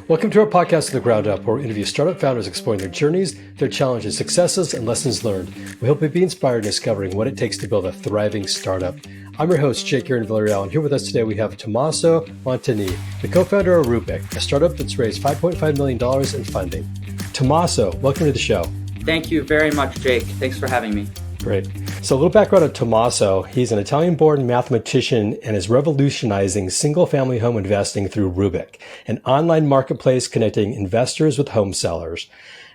Welcome to our podcast from the ground up, where we interview startup founders exploring their journeys, their challenges, successes, and lessons learned. We hope you'll be inspired in discovering what it takes to build a thriving startup. I'm your host, Jake here in Villarreal, and here with us today we have Tommaso Montagni, the co-founder of Rubik, a startup that's raised $5.5 million in funding. Tommaso, welcome to the show. Thank you very much, Jake. Thanks for having me. Great. So a little background on Tommaso. He's an Italian-born mathematician and is revolutionizing single-family home investing through Rubik, an online marketplace connecting investors with home sellers.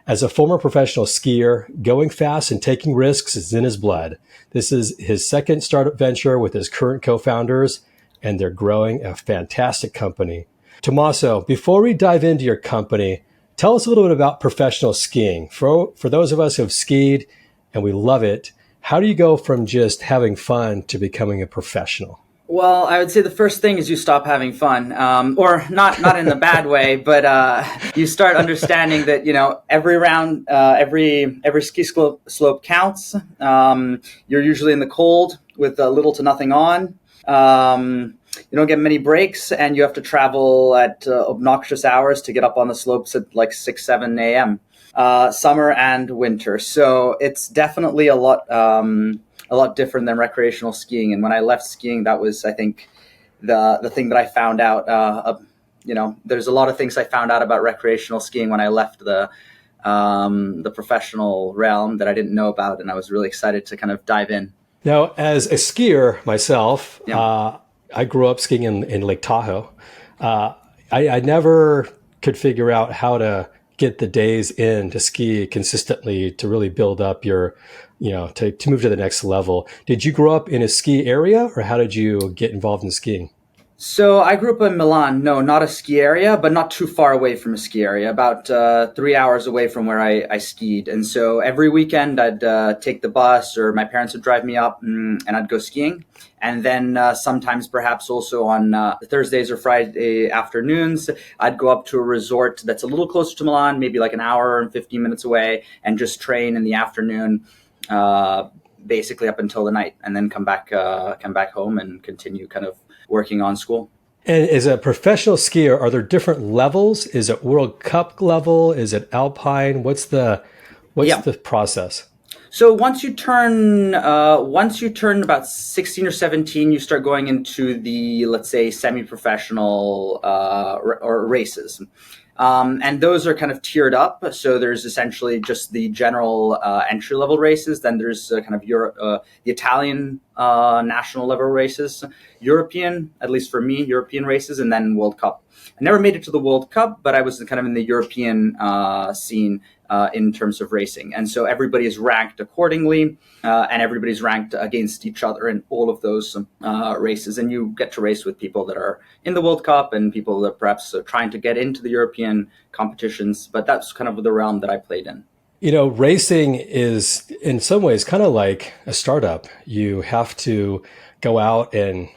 As a former professional skier, going fast and taking risks is in his blood. This is his second startup venture with his current co-founders, and they're growing a fantastic company. Tommaso, before we dive into your company, tell us a little bit about professional skiing. For those of us who have skied and we love it, how do you go from just having fun to becoming a professional? Well, I would say the first thing is you stop having fun, or not in a bad way, but you start understanding that every round, every ski slope counts. You're usually in the cold with little to nothing on. You don't get many breaks, and you have to travel at obnoxious hours to get up on the slopes at like 6, 7 a.m. Summer and winter. So it's definitely a lot different than recreational skiing. And when I left skiing, that was, I think, the thing that I found out. There's a lot of things I found out about recreational skiing when I left the professional realm that I didn't know about, and I was really excited to kind of dive in. Now, as a skier myself, I grew up skiing in Lake Tahoe. I never could figure out how to get the days in to ski consistently to really build up your, to move to the next level. Did you grow up in a ski area, or how did you get involved in skiing? So I grew up in Milan. No, not a ski area, but not too far away from a ski area, about 3 hours away from where I skied. And so every weekend I'd take the bus, or my parents would drive me up, and I'd go skiing. And then sometimes perhaps also on Thursdays or Friday afternoons, I'd go up to a resort that's a little closer to Milan, maybe like an hour and 15 minutes away, and just train in the afternoon, basically up until the night, and then come back home and continue kind of working on school. And as a professional skier, are there different levels? Is it World Cup level? Is it Alpine? What's the process? So once you turn about 16 or 17, you start going into the, let's say, semi-professional or races. And those are kind of tiered up. So there's essentially just the general entry-level races. Then there's kind of the Italian national level races, European, at least for me, European races, and then World Cup. I never made it to the World Cup, but I was kind of in the European scene in terms of racing. And so everybody is ranked accordingly, and everybody's ranked against each other in all of those races. And you get to race with people that are in the World Cup and people that perhaps are trying to get into the European competitions. But that's kind of the realm that I played in. Racing is in some ways kind of like a startup. You have to go out and,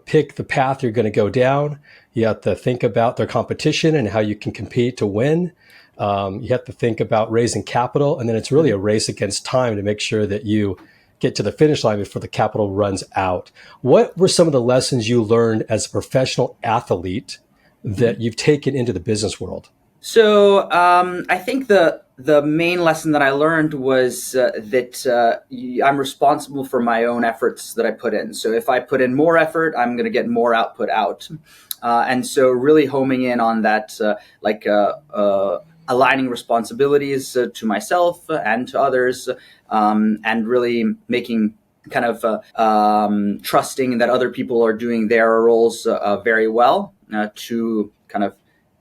pick the path you're going to go down. You have to think about their competition and how you can compete to win. You have to think about raising capital, and then it's really a race against time to make sure that you get to the finish line before the capital runs out. What were some of the lessons you learned as a professional athlete that you've taken into the business world? So I think the main lesson that I learned was that I'm responsible for my own efforts that I put in. So if I put in more effort, I'm going to get more output out. And so really homing in on that, aligning responsibilities to myself and to others, and really making kind of trusting that other people are doing their roles very well to kind of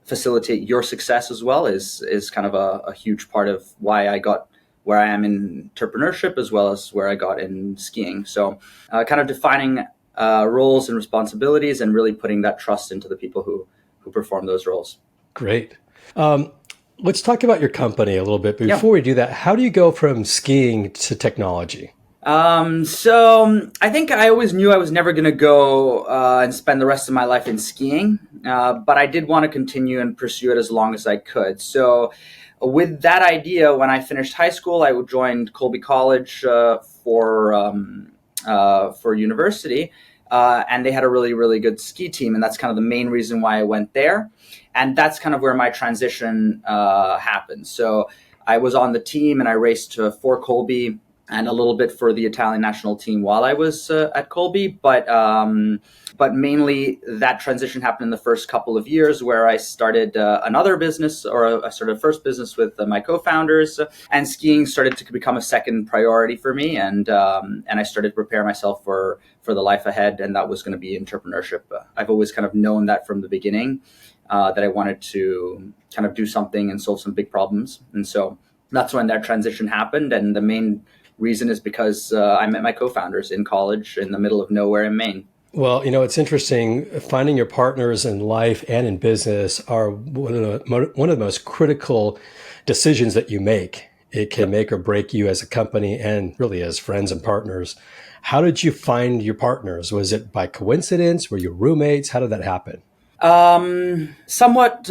facilitate your success as well is kind of a huge part of why I got where I am in entrepreneurship as well as where I got in skiing. So kind of defining roles and responsibilities and really putting that trust into the people who perform those roles. Great. Let's talk about your company a little bit. But before we do that, how do you go from skiing to technology? So I think I always knew I was never going to go and spend the rest of my life in skiing, but I did want to continue and pursue it as long as I could. So with that idea, when I finished high school, I joined Colby College for university. and they had a really, really good ski team. And that's kind of the main reason why I went there. And that's kind of where my transition happened. So I was on the team and I raced for Colby and a little bit for the Italian national team while I was at Colby. But mainly that transition happened in the first couple of years where I started another business, or I started a first business with my co-founders, and skiing started to become a second priority for me. And I started to prepare myself for the life ahead. And that was going to be entrepreneurship. I've always kind of known that from the beginning, that I wanted to kind of do something and solve some big problems. And so that's when that transition happened. And the main reason is because I met my co-founders in college in the middle of nowhere in Maine. Well, it's interesting. Finding your partners in life and in business are one of the most critical decisions that you make. It can make or break you as a company and really as friends and partners. How did you find your partners? Was it by coincidence? Were you roommates? How did that happen? Somewhat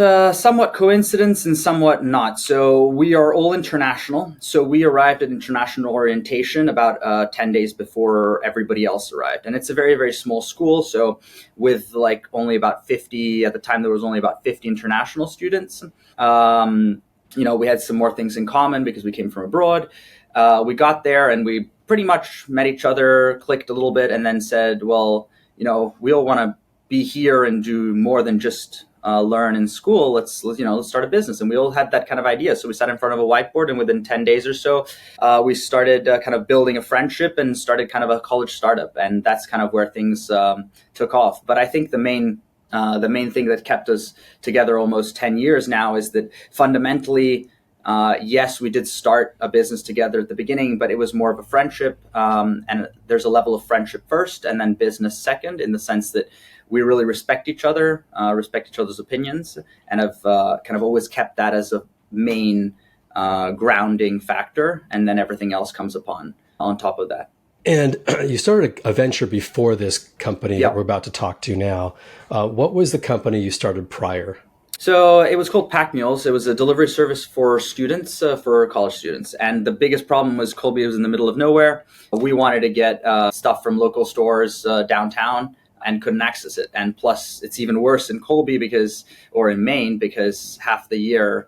coincidence and somewhat not. So we are all international. So we arrived at international orientation about 10 days before everybody else arrived. And it's a very, very small school. So with like only about 50, at the time there was only about 50 international students. We had some more things in common because we came from abroad. We got there and we pretty much met each other, clicked a little bit, and then said, well, we all want to be here and do more than just learn in school. Let's start a business. And we all had that kind of idea. So we sat in front of a whiteboard, and within 10 days or so, we started kind of building a friendship and started kind of a college startup. And that's kind of where things took off. But I think the main thing that kept us together almost 10 years now is that fundamentally, yes, we did start a business together at the beginning, but it was more of a friendship. And there's a level of friendship first and then business second, in the sense that we really respect each other, respect each other's opinions, and have kind of always kept that as a main grounding factor. And then everything else comes on top of that. And you started a venture before this company that we're about to talk to now. What was the company you started prior? So it was called Mules. It was a delivery service for students, for college students. And the biggest problem was Colby was in the middle of nowhere. We wanted to get stuff from local stores downtown and couldn't access it. And plus, it's even worse in Colby or in Maine, because half the year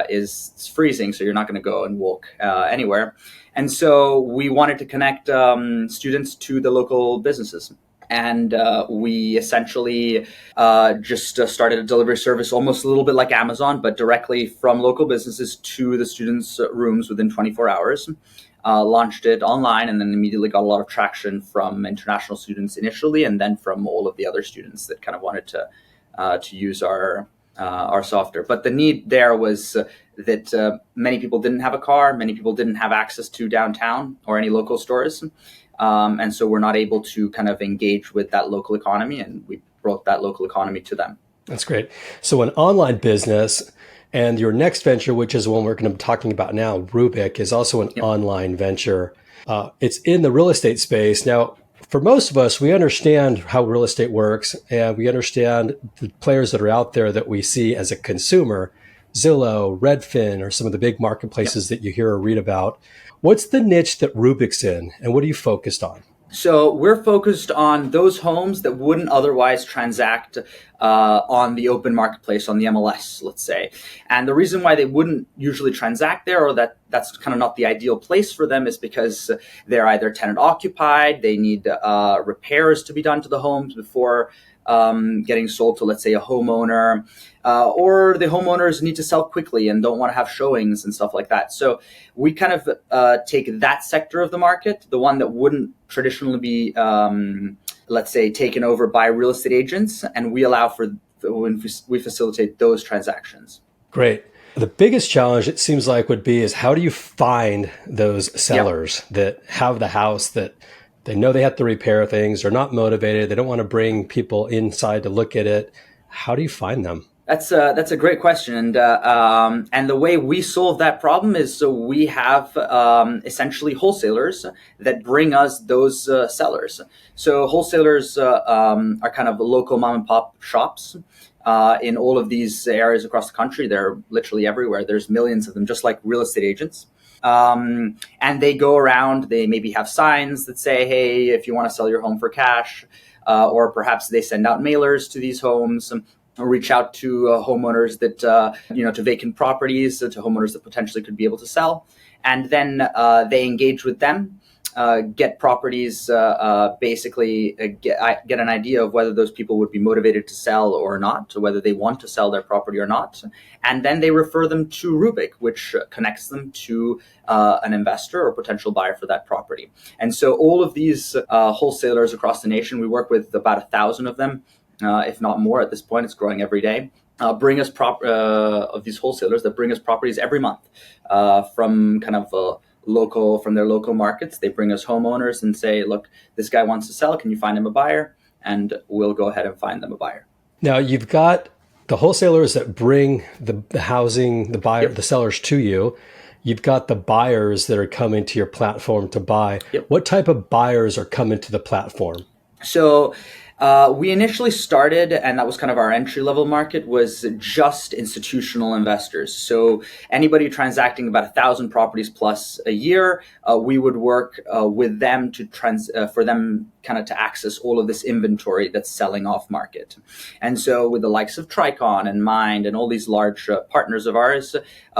is freezing. So you're not going to go and walk anywhere. And so we wanted to connect students to the local businesses. And we essentially just started a delivery service, almost a little bit like Amazon, but directly from local businesses to the students' rooms within 24 hours. Launched it online, and then immediately got a lot of traction from international students initially, and then from all of the other students that kind of wanted to use our software. But the need there was that many people didn't have a car, many people didn't have access to downtown or any local stores. And so we're not able to kind of engage with that local economy, and we brought that local economy to them. That's great. So an online business, and your next venture, which is one we're going to be talking about now, Rubik, is also an online venture. It's in the real estate space. Now, for most of us, we understand how real estate works, and we understand the players that are out there that we see as a consumer, Zillow, Redfin, or some of the big marketplaces that you hear or read about. What's the niche that Rubik's in, and what are you focused on? So we're focused on those homes that wouldn't otherwise transact on the open marketplace, on the MLS, let's say. And the reason why they wouldn't usually transact there, or that's kind of not the ideal place for them, is because they're either tenant occupied, they need repairs to be done to the homes before getting sold to, let's say, a homeowner, or the homeowners need to sell quickly and don't want to have showings and stuff like that. So we kind of take that sector of the market, the one that wouldn't traditionally be, let's say, taken over by real estate agents, and we allow for when we facilitate those transactions. Great. The biggest challenge, it seems like, would be is how do you find those sellers that have the house that they know they have to repair things, they're not motivated, they don't want to bring people inside to look at it. How do you find them? That's a great question, and the way we solve that problem is, so we have essentially wholesalers that bring us those sellers. So wholesalers are kind of local mom and pop shops in all of these areas across the country. They're literally everywhere. There's millions of them, just like real estate agents. And they go around, they maybe have signs that say, hey, if you want to sell your home for cash, or perhaps they send out mailers to these homes. Or reach out to homeowners that, to vacant properties, to homeowners that potentially could be able to sell. And then they engage with them, get properties, basically get an idea of whether those people would be motivated to sell or not, or whether they want to sell their property or not. And then they refer them to Rubik, which connects them to an investor or potential buyer for that property. And so all of these wholesalers across the nation, we work with about 1,000 of them, if not more at this point. It's growing every day. Bring us of these wholesalers that bring us properties every month from kind of from their local markets. They bring us homeowners and say, look, this guy wants to sell. Can you find him a buyer? And we'll go ahead and find them a buyer. Now you've got the wholesalers that bring the housing, the buyer, Yep. the sellers to you. You've got the buyers that are coming to your platform to buy. Yep. What type of buyers are coming to the platform? So we initially started, and that was kind of our entry-level market, was just institutional investors. So anybody transacting about 1,000 properties plus a year, we would work with them for them kind of to access all of this inventory that's selling off market. And so with the likes of Tricon and Mind and all these large partners of ours,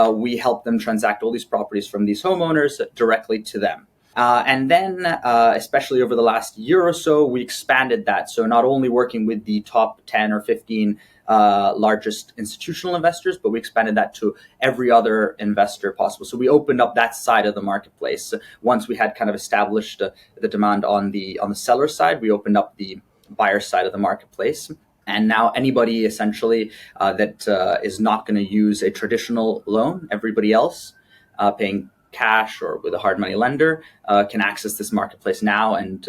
we help them transact all these properties from these homeowners directly to them. And then, especially over the last year or so, we expanded that. So not only working with the top 10 or 15 largest institutional investors, but we expanded that to every other investor possible. So we opened up that side of the marketplace. Once we had kind of established the demand on the seller side, we opened up the buyer side of the marketplace. And now anybody essentially that is not going to use a traditional loan, everybody else paying cash or with a hard money lender can access this marketplace now and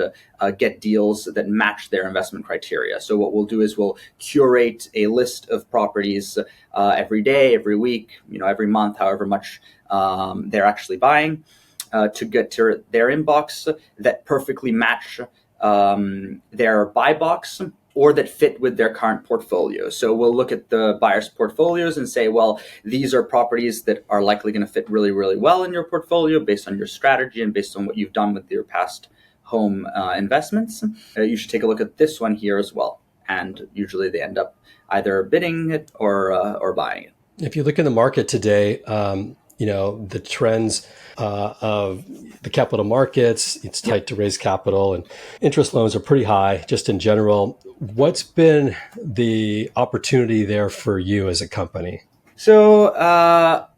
get deals that match their investment criteria. So what we'll do is we'll curate a list of properties every day, every week, every month, however much they're actually buying, to get to their inbox that perfectly match their buy box or that fit with their current portfolio. So we'll look at the buyer's portfolios and say, well, these are properties that are likely going to fit really, really well in your portfolio based on your strategy and based on what you've done with your past home investments. You should take a look at this one here as well. And usually they end up either bidding it or buying it. If you look in the market today, the trends of the capital markets, it's tight to raise capital, and interest loans are pretty high just in general. What's been the opportunity there for you as a company? So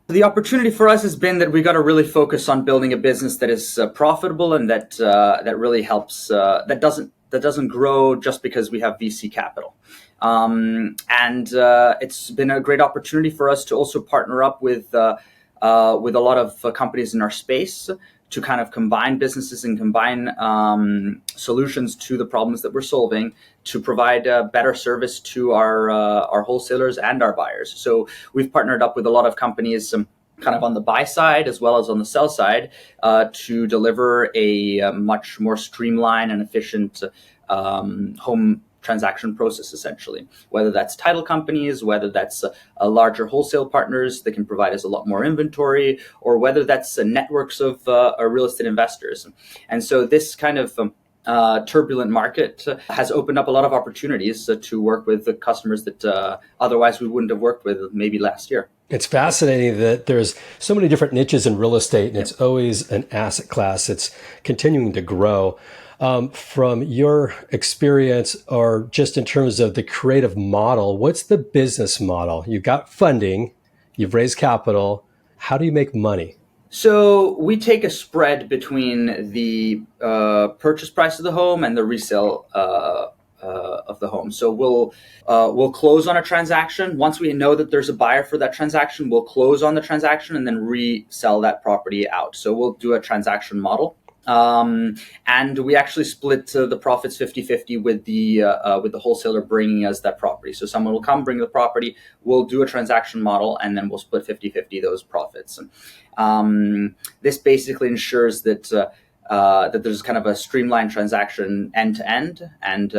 the opportunity for us has been that we got to really focus on building a business that is profitable and that really helps, that doesn't grow just because we have VC capital. And it's been a great opportunity for us to also partner up with a lot of companies in our space to kind of combine businesses and combine solutions to the problems that we're solving to provide better service to our wholesalers and our buyers. So we've partnered up with a lot of companies kind of on the buy side as well as on the sell side to deliver a much more streamlined and efficient home transaction process, essentially, whether that's title companies, whether that's larger wholesale partners that can provide us a lot more inventory, or whether that's networks of real estate investors. And so this kind of turbulent market has opened up a lot of opportunities to work with the customers that otherwise we wouldn't have worked with maybe last year. It's fascinating that there's so many different niches in real estate, and it's always an asset class. It's continuing to grow. From your experience, or just in terms of the creative model, what's the business model? You've got funding, you've raised capital. How do you make money? So we take a spread between the purchase price of the home and the resale of the home. So we'll close on a transaction. Once we know that there's a buyer for that transaction, we'll close on the transaction and then resell that property out. So we'll do a transaction model. And we actually split the profits 50-50 with the wholesaler bringing us that property. So someone will come bring the property, we'll do a transaction model, and then we'll split 50-50 those profits. This basically ensures that there's kind of a streamlined transaction end to end, and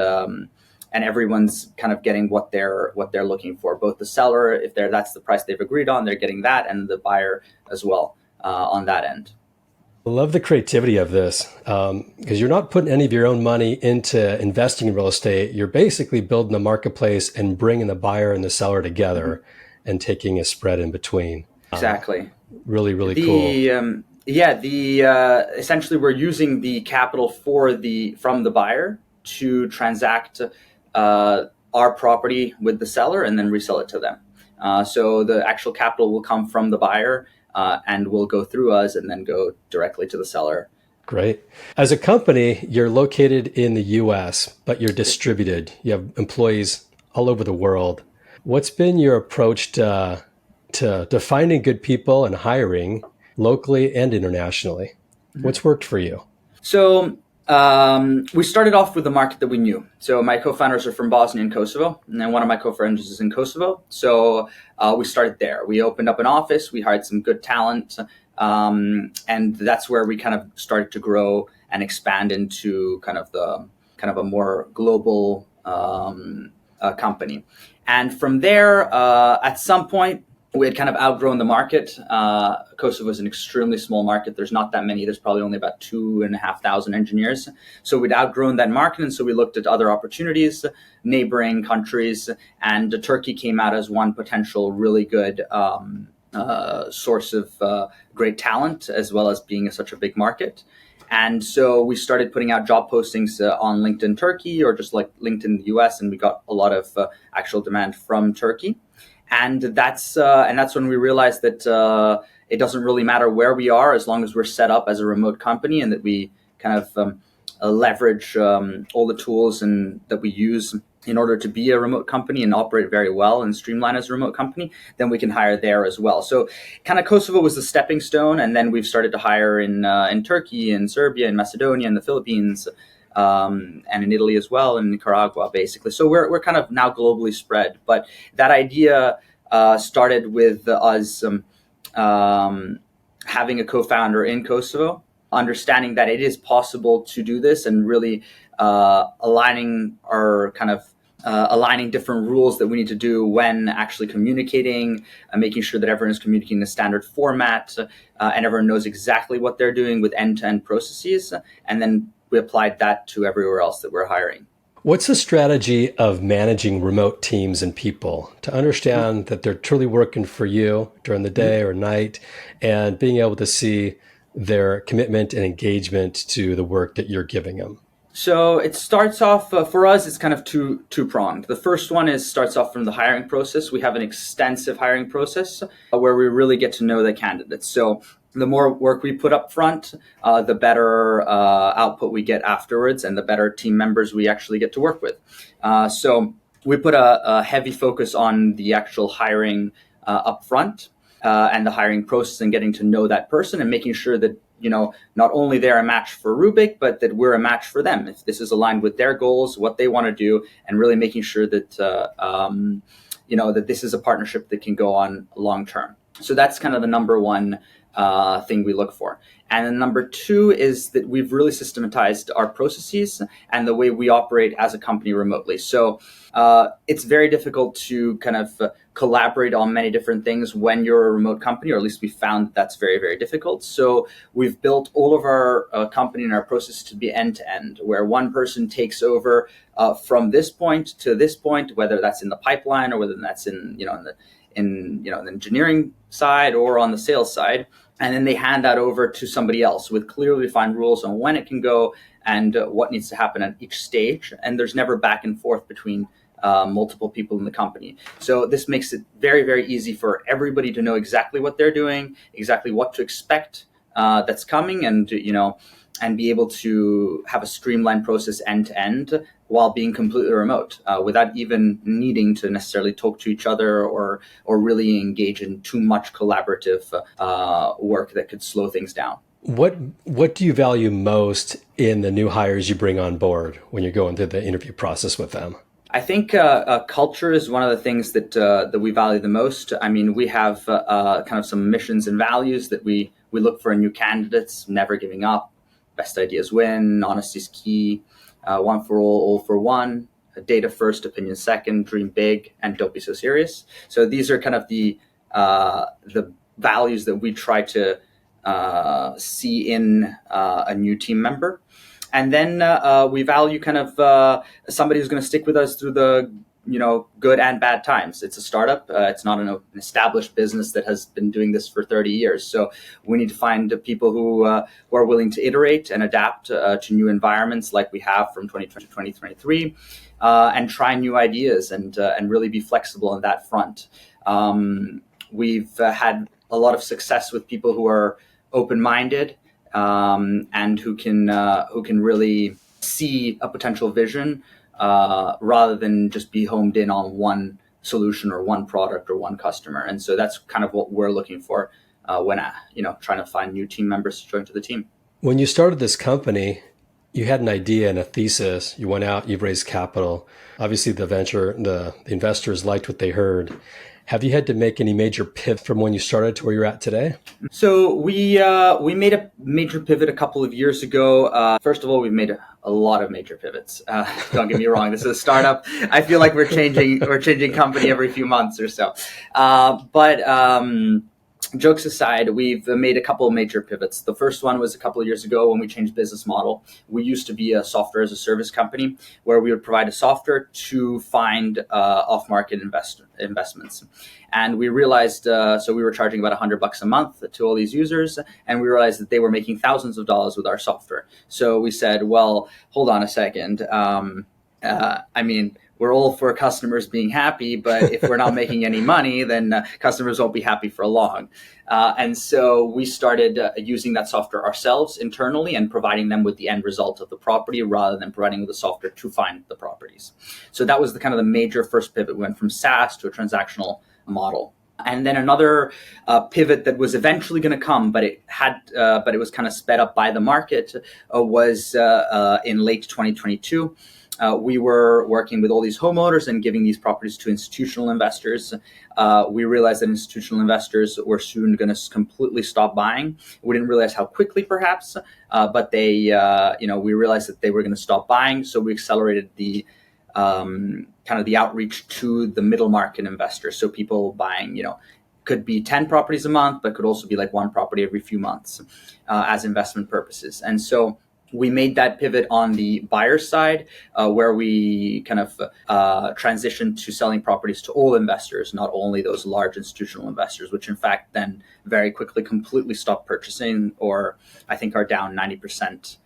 everyone's kind of getting what they're looking for. Both the seller, if that's the price they've agreed on, they're getting that, and the buyer as well on that end. I love the creativity of this because you're not putting any of your own money into investing in real estate. You're basically building a marketplace and bringing the buyer and the seller together and taking a spread in between. Exactly. Really, really cool. The essentially we're using the capital from the buyer to transact our property with the seller and then resell it to them. So the actual capital will come from the buyer and will go through us and then go directly to the seller. Great. As a company, you're located in the US, but you're distributed. You have employees all over the world. What's been your approach to finding good people and hiring locally and internationally? What's worked for you? So we started off with the market that we knew. So my co-founders are from Bosnia and Kosovo, and then one of my co-founders is in Kosovo. So we started there. We opened up an office. We hired some good talent, and that's where we kind of started to grow and expand into kind of a more global company. And from there, at some point, we had kind of outgrown the market. Kosovo is an extremely small market. There's not that many. There's probably only about 2,500 engineers. So we'd outgrown that market. And so we looked at other opportunities, neighboring countries, and Turkey came out as one potential really good source of great talent, as well as being such a big market. And so we started putting out job postings on LinkedIn Turkey or just like LinkedIn US, and we got a lot of actual demand from Turkey. And that's when we realized that it doesn't really matter where we are as long as we're set up as a remote company and that we kind of leverage all the tools and that we use in order to be a remote company and operate very well and streamline as a remote company, then we can hire there as well. So kind of Kosovo was the stepping stone, and then we've started to hire in Turkey, in Serbia, in Macedonia, in the Philippines, and in Italy as well, and Nicaragua, basically. So we're kind of now globally spread. But that idea started with us having a co-founder in Kosovo, understanding that it is possible to do this, and really aligning different rules that we need to do when actually communicating, making sure that everyone is communicating in a standard format, and everyone knows exactly what they're doing with end-to-end processes. And then we applied that to everywhere else that we're hiring. What's the strategy of managing remote teams and people to understand that they're truly working for you during the day or night, and being able to see their commitment and engagement to the work that you're giving them? So it starts off, for us, it's kind of two-pronged. The first one starts off from the hiring process. We have an extensive hiring process where we really get to know the candidates. So the more work we put up front, the better output we get afterwards, and the better team members we actually get to work with. So we put a heavy focus on the actual hiring up front and the hiring process, and getting to know that person and making sure that not only they're a match for Rubik, but that we're a match for them. If this is aligned with their goals, what they want to do, and really making sure that that this is a partnership that can go on long term. So that's kind of the number one thing we look for. And then number two is that we've really systematized our processes and the way we operate as a company remotely. So it's very difficult to kind of collaborate on many different things when you're a remote company, or at least we found that's very, very difficult. So we've built all of our company and our process to be end to end, where one person takes over from this point to this point, whether that's in the pipeline or whether that's in the engineering side or on the sales side. And then they hand that over to somebody else with clearly defined rules on when it can go and what needs to happen at each stage. And there's never back and forth between multiple people in the company. So this makes it very, very easy for everybody to know exactly what they're doing, exactly what to expect that's coming, and be able to have a streamlined process end to end while being completely remote, without even needing to necessarily talk to each other or really engage in too much collaborative work that could slow things down. What do you value most in the new hires you bring on board when you're going through the interview process with them? I think culture is one of the things that we value the most. I mean, we have kind of some missions and values that we look for in new candidates: never giving up, best ideas win, honesty is key, one for all for one, data first, opinion second, dream big, and don't be so serious. So these are kind of the values that we try to see in a new team member. And then we value kind of somebody who's going to stick with us through the good and bad times. It's a startup. It's not an established business that has been doing this for 30 years. So we need to find people who are willing to iterate and adapt to new environments like we have from 2020 to 2023, and try new ideas and really be flexible on that front. We've had a lot of success with people who are open-minded, and who can really see a potential vision, rather than just be homed in on one solution or one product or one customer. And so that's kind of what we're looking for when trying to find new team members to join to the team. When you started this company, you had an idea and a thesis. You went out, you've raised capital. Obviously, the investors liked what they heard. Have you had to make any major pivot from when you started to where you're at today? So we made a major pivot a couple of years ago. First of all, we've made a lot of major pivots. Don't get me wrong, this is a startup. I feel like we're changing company every few months or so. But jokes aside, we've made a couple of major pivots. The first one was a couple of years ago when we changed business model. We used to be a software as a service company where we would provide a software to find off-market investments. And we realized, so we were charging about $100 a month to all these users, and we realized that they were making thousands of dollars with our software. So we said, well, hold on a second. We're all for customers being happy, but if we're not making any money, then customers won't be happy for long. And so we started using that software ourselves internally and providing them with the end result of the property rather than providing the software to find the properties. So that was the major first pivot. We went from SaaS to a transactional model. And then another pivot that was eventually going to come, but it was kind of sped up by the market, was in late 2022. We were working with all these homeowners and giving these properties to institutional investors. We realized that institutional investors were soon going to completely stop buying. We didn't realize how quickly, perhaps, but we realized that they were going to stop buying. So we accelerated the the outreach to the middle market investors. So people buying, could be 10 properties a month, but could also be like one property every few months as investment purposes. And so we made that pivot on the buyer side, where we transitioned to selling properties to all investors, not only those large institutional investors, which in fact then very quickly completely stopped purchasing, or I think are down 90%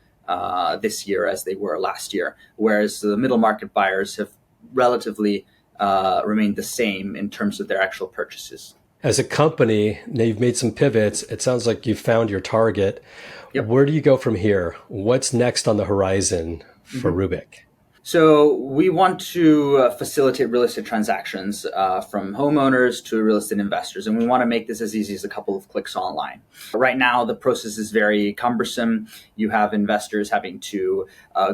this year as they were last year. Whereas the middle market buyers have relatively remained the same in terms of their actual purchases. As a company, now you've made some pivots. It sounds like you've found your target. Yep. Where do you go from here? What's next on the horizon for Rubik? So we want to facilitate real estate transactions from homeowners to real estate investors, and we want to make this as easy as a couple of clicks online. Right now, the process is very cumbersome. You have investors having to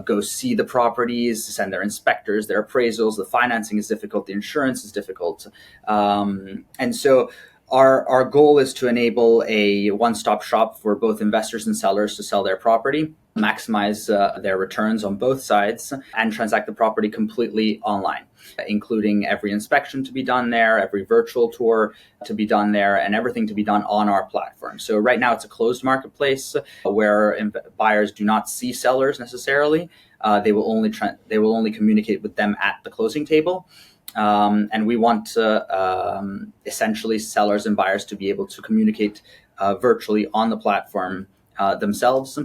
go see the properties, send their inspectors, their appraisals. The financing is difficult. The insurance is difficult. And so our goal is to enable a one-stop shop for both investors and sellers to sell their property, maximize their returns on both sides, and transact the property completely online, including every inspection to be done there, every virtual tour to be done there, and everything to be done on our platform. So right now it's a closed marketplace where buyers do not see sellers necessarily. They will only communicate with them at the closing table. And we want essentially sellers and buyers to be able to communicate virtually on the platform themselves,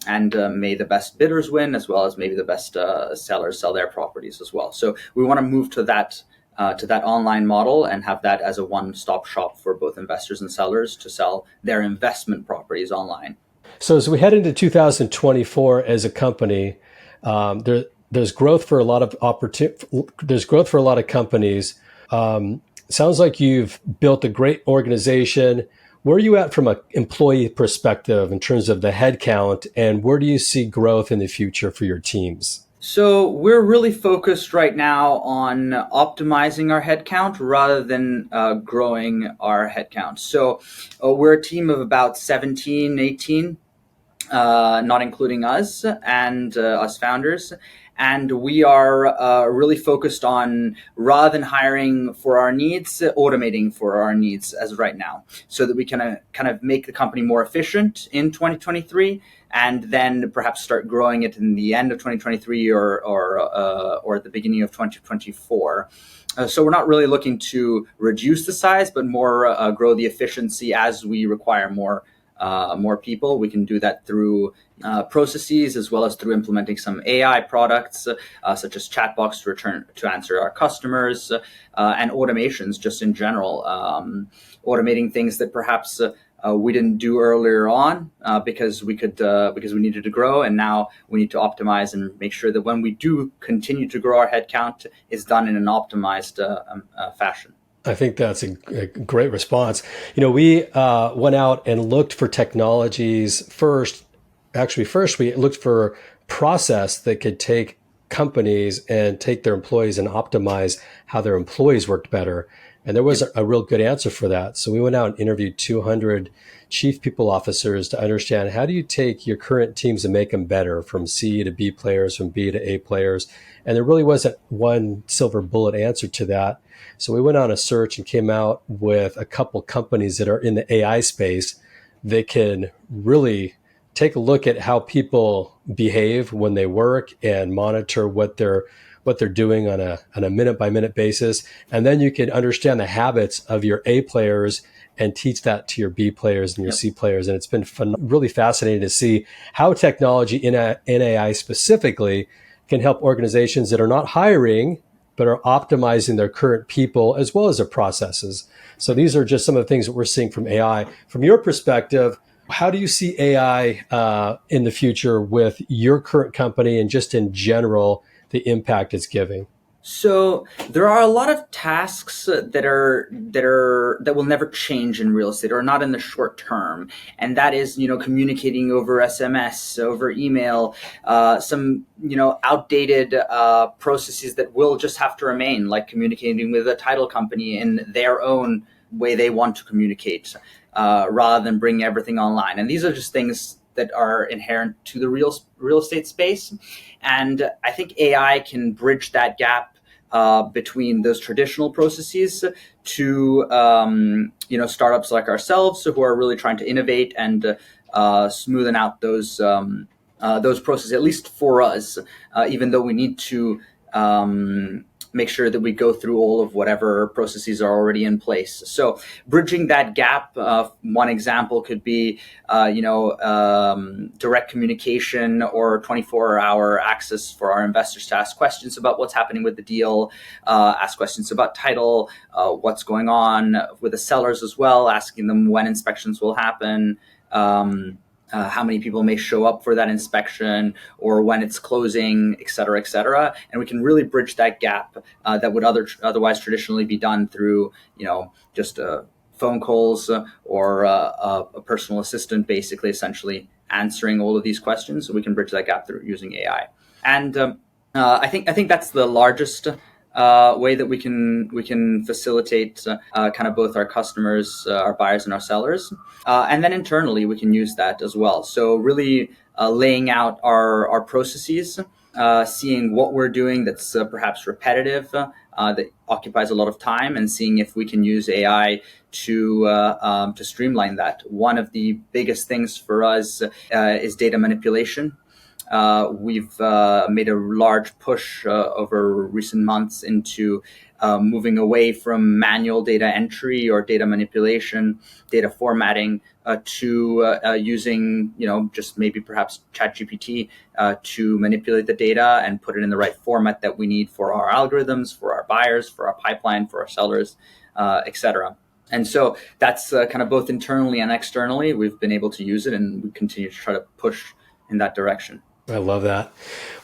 and may the best bidders win, as well as maybe the best sellers sell their properties as well. So we want to move to that online model and have that as a one-stop shop for both investors and sellers to sell their investment properties online. So as we head into 2024 as a company, there's growth for a lot of there's growth for a lot of companies. Sounds like you've built a great organization. Where are you at from an employee perspective in terms of the headcount, and where do you see growth in the future for your teams? So we're really focused right now on optimizing our headcount rather than growing our headcount. So we're a team of about 17, 18, not including us and us founders. And we are really focused on, rather than hiring for our needs, automating for our needs as of right now, so that we can kind of make the company more efficient in 2023, and then perhaps start growing it in the end of 2023 or at the beginning of 2024. So we're not really looking to reduce the size, but more grow the efficiency as we require more people. We can do that through processes, as well as through implementing some AI products, such as chatbots to answer our customers, and automations just in general, automating things that perhaps we didn't do earlier on because we needed to grow, and now we need to optimize and make sure that when we do continue to grow our headcount, is done in an optimized fashion. I think that's a great response. We went out and looked for technologies first. Actually, first we looked for process that could take companies and take their employees and optimize how their employees worked better. And there wasn't a real good answer for that. So we went out and interviewed 200 chief people officers to understand, how do you take your current teams and make them better, from C to B players, from B to A players? And there really wasn't one silver bullet answer to that. So we went on a search and came out with a couple companies that are in the AI space that can really take a look at how people behave when they work and monitor what they're doing on a minute by minute basis. And then you can understand the habits of your A players and teach that to your B players and your C players. And it's been really fascinating to see how technology in AI specifically can help organizations that are not hiring, but are optimizing their current people as well as their processes. So these are just some of the things that we're seeing from AI. From your perspective, how do you see AI in the future with your current company and just in general, the impact it's giving? So there are a lot of tasks that will never change in real estate, or not in the short term, and that is communicating over SMS, over email, some outdated processes that will just have to remain, like communicating with a title company in their own way they want to communicate, rather than bringing everything online. And these are just things that are inherent to the real estate space. And I think AI can bridge that gap between those traditional processes to startups like ourselves, who are really trying to innovate and smoothen out those processes, at least for us, even though we need to make sure that we go through all of whatever processes are already in place. So bridging that gap, one example could be, direct communication or 24-hour access for our investors to ask questions about what's happening with the deal, ask questions about title, what's going on with the sellers as well, asking them when inspections will happen, how many people may show up for that inspection, or when it's closing, et cetera, et cetera. And we can really bridge that gap that would otherwise traditionally be done through, just phone calls or a personal assistant, basically, essentially answering all of these questions. So we can bridge that gap through using AI. And I think that's the largest way that we can facilitate kind of both our customers, our buyers, and our sellers. And then internally, we can use that as well. So really laying out our processes, seeing what we're doing that's perhaps repetitive, that occupies a lot of time, and seeing if we can use AI to streamline that. One of the biggest things for us is data manipulation. We've made a large push over recent months into moving away from manual data entry or data manipulation, data formatting, to using, just maybe perhaps ChatGPT to manipulate the data and put it in the right format that we need for our algorithms, for our buyers, for our pipeline, for our sellers, et cetera. And so that's kind of both internally and externally, we've been able to use it, and we continue to try to push in that direction. I love that.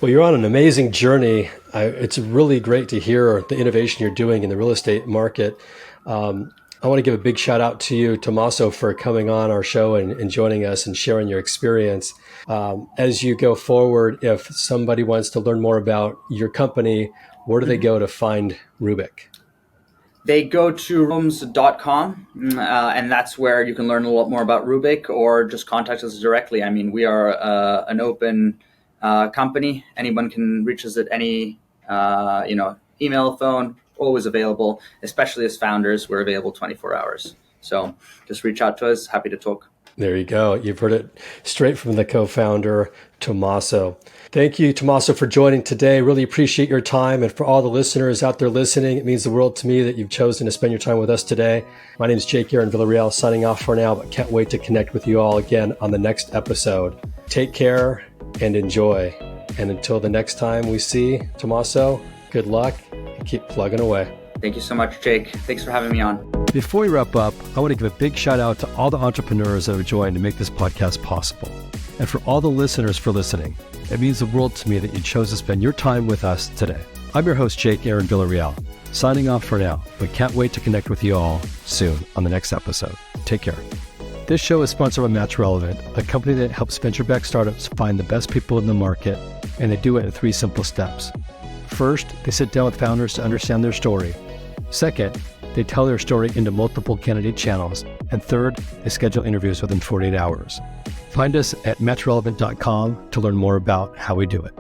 Well, you're on an amazing journey. It's really great to hear the innovation you're doing in the real estate market. I want to give a big shout out to you, Tommaso, for coming on our show and joining us and sharing your experience. As you go forward, if somebody wants to learn more about your company, where do they go to find Rubik? They go to rooms.com, and that's where you can learn a lot more about Rubik, or just contact us directly. I mean, we are an open company. Anyone can reach us at any, email, phone, always available, especially as founders. We're available 24 hours. So just reach out to us. Happy to talk. There you go. You've heard it straight from the co-founder, Tommaso. Thank you, Tommaso, for joining today. Really appreciate your time. And for all the listeners out there listening, it means the world to me that you've chosen to spend your time with us today. My name is Jake Aaron Villarreal, signing off for now, but can't wait to connect with you all again on the next episode. Take care and enjoy. And until the next time we see, Tommaso, good luck and keep plugging away. Thank you so much, Jake. Thanks for having me on. Before we wrap up, I want to give a big shout out to all the entrepreneurs that have joined to make this podcast possible. And for all the listeners for listening. It means the world to me that you chose to spend your time with us today. I'm your host, Jake Aaron Villarreal, signing off for now, but can't wait to connect with you all soon on the next episode. Take care. This show is sponsored by Match Relevant, a company that helps venture-backed startups find the best people in the market, and they do it in 3 simple steps. First, they sit down with founders to understand their story. Second, they tell their story into multiple candidate channels. And third, they schedule interviews within 48 hours. Find us at matchrelevant.com to learn more about how we do it.